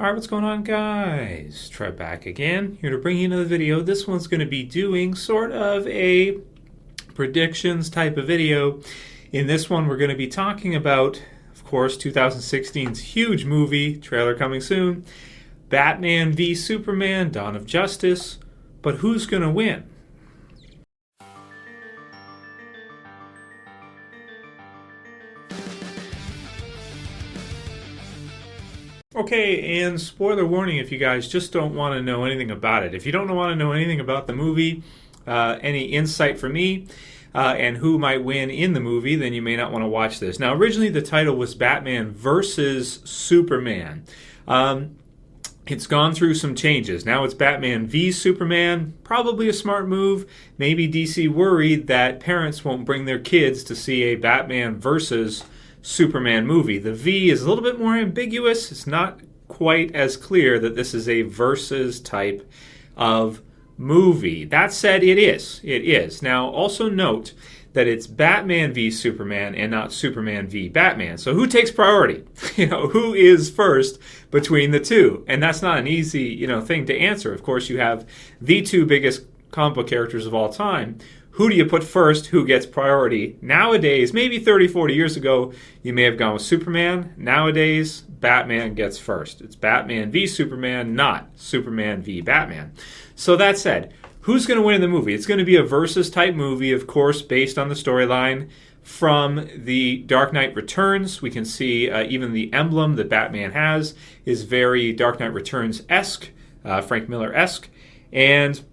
Alright, what's going on, guys? Trev back again, here to bring you another video. This one's going to be doing sort of a predictions type of video. In this one, we're going to be talking about, of course, 2016's huge movie, trailer coming soon, Batman v Superman, Dawn of Justice. But who's going to win? Okay, and spoiler warning if you guys just don't want to know anything about it. If you don't want to know anything about the movie, any insight from me, and who might win in the movie, then you may not want to watch this. Now, originally the title was Batman versus Superman. It's gone through some changes. Now it's Batman v Superman. Probably a smart move. Maybe DC worried that parents won't bring their kids to see a Batman versus Superman movie. The V is a little bit more ambiguous. It's not quite as clear that this is a versus type of movie. That said, it is. It is. Now, also note that it's Batman v Superman and not Superman v Batman. So who takes priority? Who is first between the two? And that's not an easy, thing to answer. Of course, you have the two biggest comic book characters of all time. Who do you put first? Who gets priority? Nowadays, maybe 30, 40 years ago, you may have gone with Superman. Nowadays, Batman gets first. It's Batman v Superman, not Superman v Batman. So that said, who's going to win in the movie? It's going to be a versus type movie, of course, based on the storyline from The Dark Knight Returns. We can see even the emblem that Batman has is very Dark Knight Returns-esque, Frank Miller-esque. And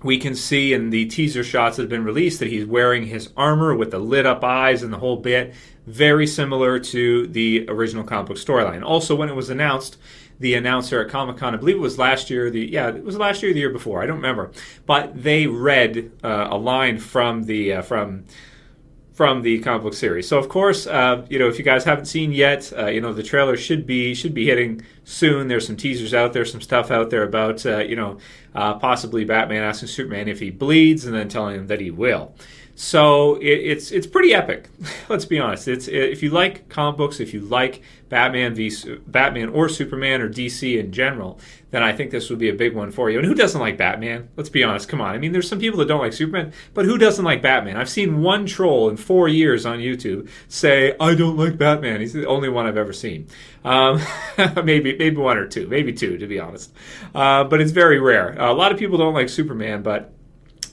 we can see in the teaser shots that have been released that he's wearing his armor with the lit up eyes and the whole bit. Very similar to the original comic book storyline. Also, when it was announced, the announcer at Comic-Con, I believe it was last year, it was last year or the year before, I don't remember. But they read a line from the comic book series. So of course, if you guys haven't seen yet, the trailer should be hitting soon. There's some teasers out there, some stuff out there about possibly Batman asking Superman if he bleeds and then telling him that he will. So it's pretty epic. Let's be honest. If you like comic books, if you like Batman or Superman or DC in general, then I think this would be a big one for you. And who doesn't like Batman? Let's be honest. Come on. I mean, there's some people that don't like Superman, but who doesn't like Batman? I've seen one troll in 4 years on YouTube say, I don't like Batman. He's the only one I've ever seen. Maybe one or two, maybe two, to be honest. But it's very rare. A lot of people don't like Superman, but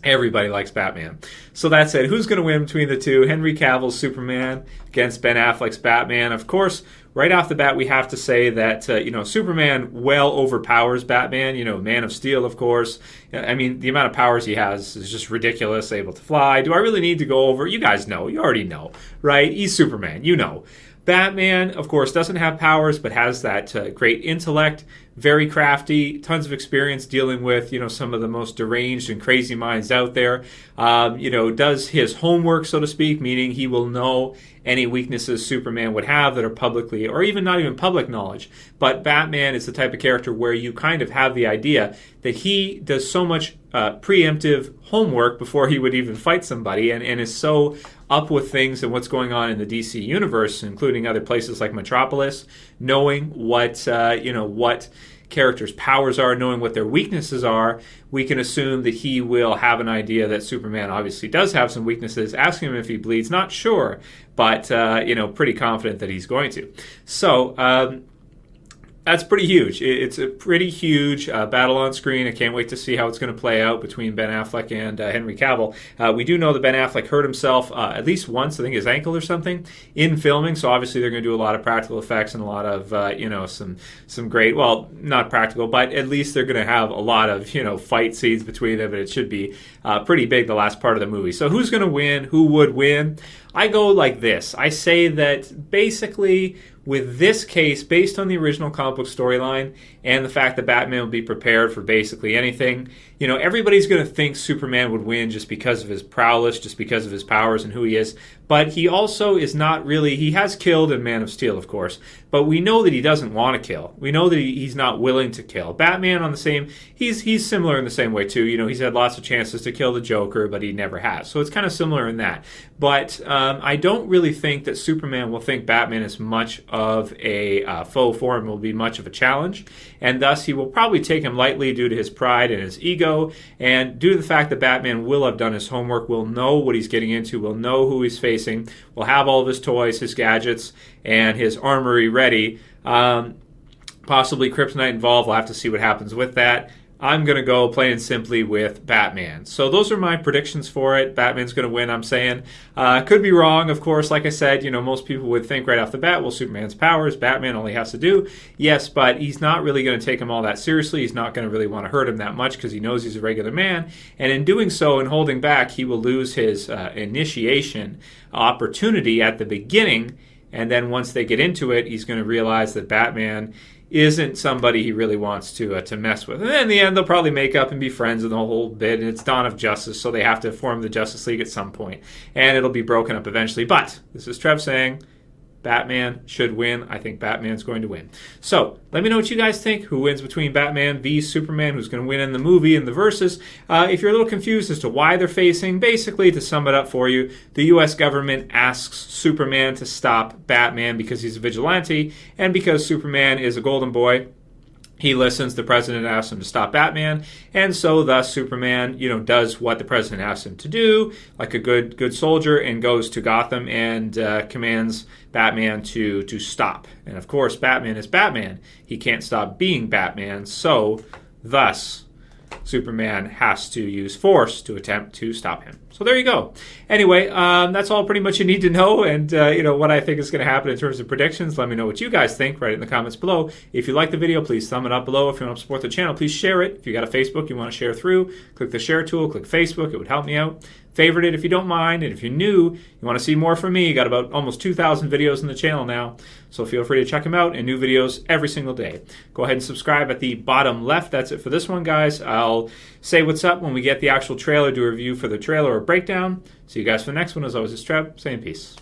everybody likes Batman. So that said, who's going to win between the two? Henry Cavill's Superman against Ben Affleck's Batman. Of course, right off the bat, we have to say that, Superman well overpowers Batman. Man of Steel, of course. I mean, the amount of powers he has is just ridiculous. Able to fly. Do I really need to go over? You guys know. You already know, right? He's Superman. You know. Batman, of course, doesn't have powers, but has that great intellect, very crafty, tons of experience dealing with, some of the most deranged and crazy minds out there. Does his homework, so to speak, meaning he will know any weaknesses Superman would have that are publicly, or even not even public knowledge. But Batman is the type of character where you kind of have the idea that he does so much preemptive homework before he would even fight somebody, and is so up with things and what's going on in the DC universe, including other places like Metropolis, knowing what characters' powers are, knowing what their weaknesses are, we can assume that he will have an idea that Superman obviously does have some weaknesses, asking him if he bleeds, not sure, but pretty confident that he's going to. So that's pretty huge. It's a pretty huge battle on screen. I can't wait to see how it's going to play out between Ben Affleck and Henry Cavill. We do know that Ben Affleck hurt himself at least once, I think his ankle or something, in filming. So obviously they're going to do a lot of practical effects and a lot of some great, well, not practical, but at least they're going to have a lot of fight scenes between them, and it should be pretty big the last part of the movie. So who's going to win? Who would win? I go like this. I say that basically, with this case, based on the original comic book storyline and the fact that Batman will be prepared for basically anything, everybody's going to think Superman would win just because of his prowess, just because of his powers and who he is. But he also is not really, he has killed in Man of Steel, of course, but we know that he doesn't want to kill. We know that he's not willing to kill. Batman on the same, he's similar in the same way too. He's had lots of chances to kill the Joker, but he never has. So it's kind of similar in that. But I don't really think that Superman will think Batman is much of a foe for him will be much of a challenge, and thus he will probably take him lightly due to his pride and his ego, and due to the fact that Batman will have done his homework, will know what he's getting into, will know who he's facing, will have all of his toys, his gadgets, and his armory ready. Possibly Kryptonite involved. We'll have to see what happens with that. I'm going to go plain and simply with Batman. So those are my predictions for it. Batman's going to win, I'm saying. Could be wrong, of course. Like I said, most people would think right off the bat, well, Superman's powers, Batman only has to do. Yes, but he's not really going to take him all that seriously. He's not going to really want to hurt him that much because he knows he's a regular man. And in doing so and holding back, he will lose his initiation opportunity at the beginning. And then once they get into it, he's going to realize that Batman isn't somebody he really wants to mess with. And then in the end, they'll probably make up and be friends in the whole bit, and it's Dawn of Justice, so they have to form the Justice League at some point. And it'll be broken up eventually. But this is Trev saying Batman should win. I think Batman's going to win. So let me know what you guys think. Who wins between Batman v Superman? Who's going to win in the movie and the versus? If you're a little confused as to why they're facing, basically to sum it up for you, the U.S. government asks Superman to stop Batman because he's a vigilante, and because Superman is a golden boy, he listens. The president asks him to stop Batman, and so thus Superman, does what the president asks him to do, like a good soldier, and goes to Gotham and commands Batman to stop. And of course, Batman is Batman. He can't stop being Batman, so thus Superman has to use force to attempt to stop him. So there you go. Anyway, that's all pretty much you need to know, and what I think is going to happen in terms of predictions. Let me know what you guys think. Write it in the comments below. If you like the video, please thumb it up below. If you want to support the channel, please share it. If you got a Facebook you want to share through, click the share tool, click Facebook. It would help me out. Favorite it if you don't mind, and if you're new, you want to see more from me, you got about almost 2,000 videos on the channel now, so feel free to check them out, and new videos every single day. Go ahead and subscribe at the bottom left. That's it for this one, guys. I'll say what's up when we get the actual trailer, do a review for the trailer or breakdown. See you guys for the next one. As always, it's Trev saying peace.